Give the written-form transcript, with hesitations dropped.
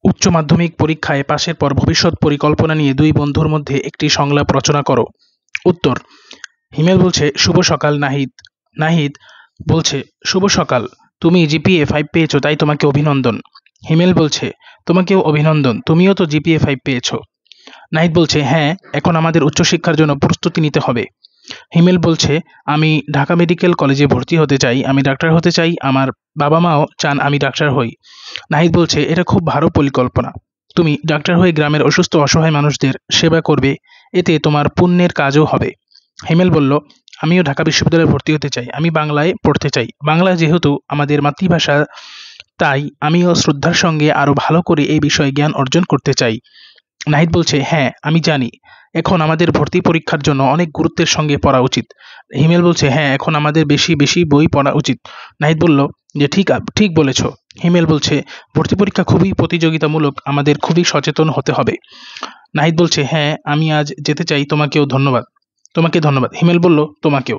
উচ্চ মাধ্যমিক পরীক্ষায় পাশের পর ভবিষ্যৎ পরিকল্পনা নিয়ে দুই বন্ধুর মধ্যে একটি সংলাপ রচনা করো। উত্তর: হিমেল বলছে, শুভ সকাল নাহিদ। নাহিদ বলছে, শুভ সকাল। তুমি জিপিএ 5 পেয়েছো, তাই তোমাকে অভিনন্দন। হিমেল বলছে, তোমাকেও অভিনন্দন, তুমিও তো জিপিএ 5 পেয়েছো। নাহিদ বলছে, হ্যাঁ, এখন আমাদের উচ্চশিক্ষার জন্য প্রস্তুতি নিতে হবে। হিমেল বলছে, আমি ঢাকা মেডিকেল কলেজে ভর্তি হতে চাই, আমি ডাক্তার হতে চাই, আমার বাবা মাও চান আমি ডাক্তার হই। নাহিদ বলছে, এটা খুব ভালো পরিকল্পনা। তুমি ডাক্তার হয়ে গ্রামের অসুস্থ অসহায় মানুষদের সেবা করবে, এতে তোমার পুণ্যের কাজও হবে। হিমেল বলল, আমিও ঢাকা বিশ্ববিদ্যালয়ে ভর্তি হতে চাই, আমি বাংলায় পড়তে চাই, বাংলা যেহেতু আমাদের মাতৃভাষা, তাই আমিও শ্রদ্ধার সঙ্গে আরো ভালো করে এই বিষয়ে জ্ঞান অর্জন করতে চাই। নাহিদ বলছে, হ্যাঁ, আমি জানি এখন আমাদের ভর্তি পরীক্ষার জন্য অনেক গুরুত্বের সঙ্গে পড়া উচিত। হিমেল বলছে, হ্যাঁ, এখন আমাদের বেশি বেশি বই পড়া উচিত। নাহিদ বলল যে, ঠিক বলেছ। হিমেল বলছে, ভর্তি পরীক্ষা খুবই প্রতিযোগিতামূলক, আমাদের খুবই সচেতন হতে হবে। নাহিদ বলছে, হ্যাঁ, আমি আজ যেতে চাই, তোমাকে ধন্যবাদ। হিমেল বলল, তোমাকেও।